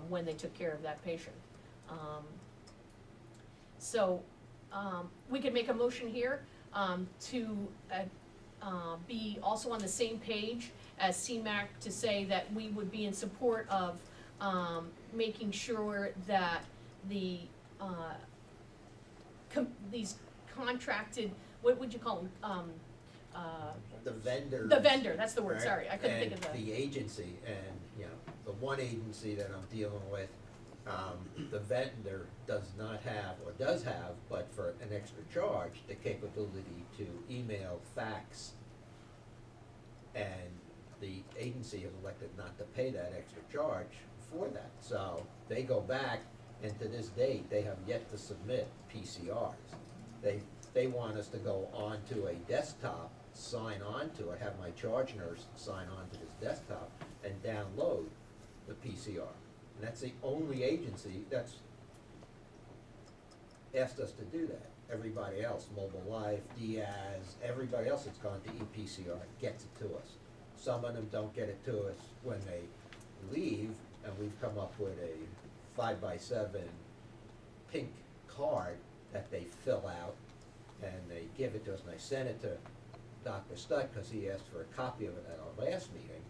when they took care of that patient. So we could make a motion here to be also on the same page as CMAC, to say that we would be in support of making sure that the these contracted, what would you call them? The vendors. The vendor, that's the word, right? sorry, I couldn't think of And the agency, and, the one agency that I'm dealing with, the vendor does not have, or does have, but for an extra charge, the capability to email, fax. And the agency has elected not to pay that extra charge for that. So they go back, and to this date, they have yet to submit PCRs. They want us to go onto a desktop, sign on to it, have my charge nurse sign on to this desktop, and download the PCR. And that's the only agency that's asked us to do that. Everybody else, Mobile Life, Diaz, everybody else that's gone to EPCR gets it to us. Some of them don't get it to us when they leave, and we've come up with a 5x7 pink card that they fill out, and they give it to us, and I sent it to Dr. Stuck, because he asked for a copy of it at our last meeting,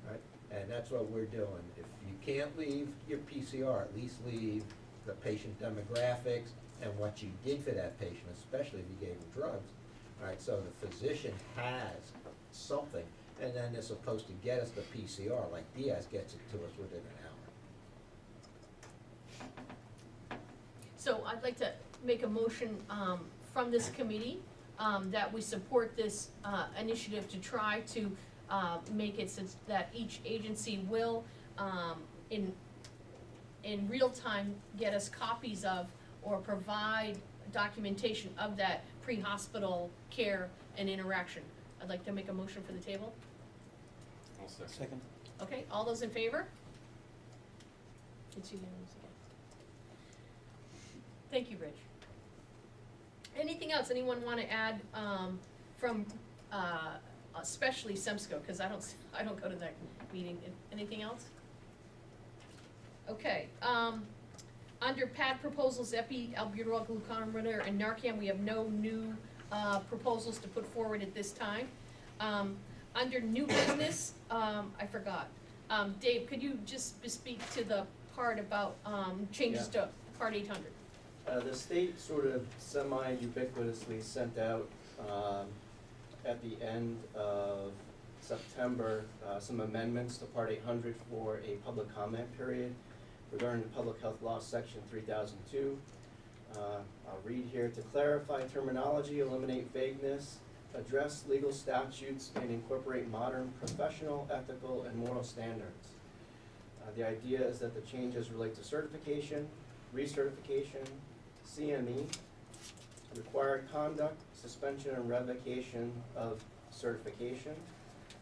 right? And that's what we're doing. If you can't leave your PCR, at least leave the patient demographics and what you did for that patient, especially if you gave him drugs. All right, so the physician has something, and then they're supposed to get us the PCR, like Diaz gets it to us within an hour. So I'd like to make a motion from this committee that we support this initiative to try to make it so that each agency will in real time get us copies of or provide documentation of that pre-hospital care and interaction. I'd like to make a motion for the table. I'll second. Second. Okay, all those in favor? It's unanimous again. Thank you, Rich. Anything else anyone want to add from especially SEMSCO, because I don't go to that meeting. Anything else? Okay. Under pad proposals, epi, albuterol, glucometer, and Narcan, we have no new proposals to put forward at this time. Under new business, I forgot. Dave, could you just speak to the part about changes to Part 800? The state sort of semi-ubiquitously sent out at the end of September some amendments to Part 800 for a public comment period regarding the Public Health Law Section 3002. I'll read here: to clarify terminology, eliminate vagueness, address legal statutes, and incorporate modern professional, ethical, and moral standards. The idea is that the changes relate to certification, recertification, CME, required conduct, suspension and revocation of certification.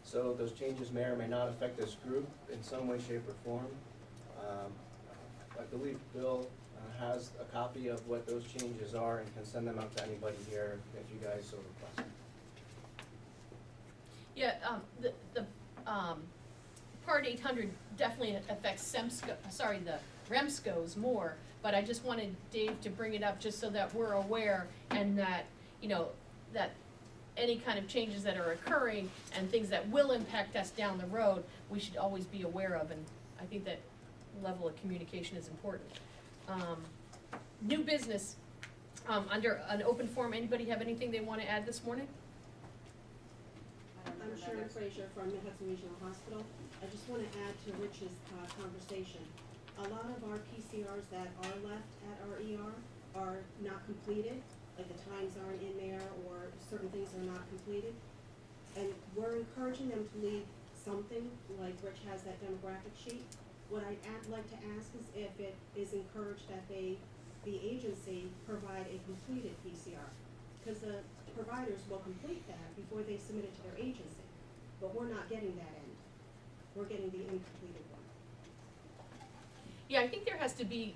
So those changes may or may not affect this group in some way, shape, or form. I believe Bill has a copy of what those changes are and can send them out to anybody here if you guys so request. Yeah, the Part 800 definitely affects the REMSCOs more, but I just wanted Dave to bring it up just so that we're aware and that, that any kind of changes that are occurring and things that will impact us down the road, we should always be aware of, and I think that level of communication is important. New business, under an open forum, anybody have anything they want to add this morning? I'm Sharon Frazier from Hudson Regional Hospital. I just want to add to Rich's conversation. A lot of our PCRs that are left at our ER are not completed, like the times aren't in there or certain things are not completed. And we're encouraging them to leave something, like Rich has that demographic sheet. What I'd like to ask is if it is encouraged that the agency provide a completed PCR, because the providers will complete that before they submit it to their agency, but we're not getting that end. We're getting the incompleted one. Yeah, I think there has to be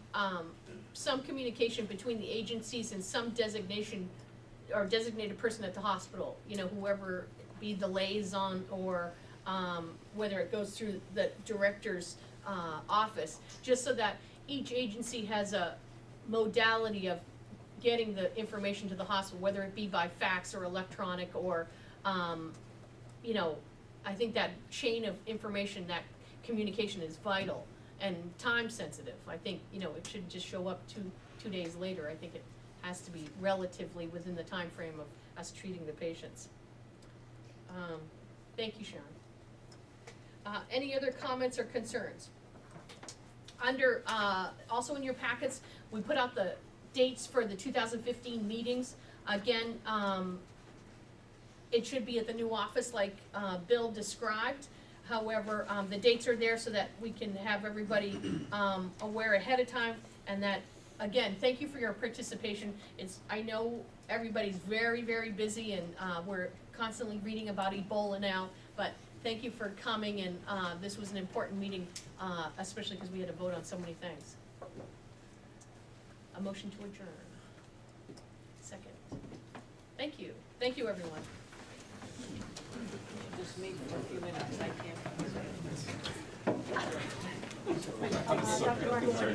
some communication between the agencies and some designation or designated person at the hospital, whoever be the liaison or whether it goes through the director's office, just so that each agency has a modality of getting the information to the hospital, whether it be by fax or electronic or, I think that chain of information, that communication is vital and time sensitive. I think, it shouldn't just show up two days later. I think it has to be relatively within the time frame of us treating the patients. Thank you, Sharon. Any other comments or concerns? Under, also in your packets, we put out the dates for the 2015 meetings. Again, it should be at the new office like Bill described. However, the dates are there so that we can have everybody aware ahead of time, and that, again, thank you for your participation. I know everybody's very, very busy, and we're constantly reading about Ebola now, but Thank you for coming, and this was an important meeting, especially because we had to vote on so many things. A motion to adjourn. Second. Thank you. Thank you, everyone. Just meet for a few minutes, I can't. Dr. Martin,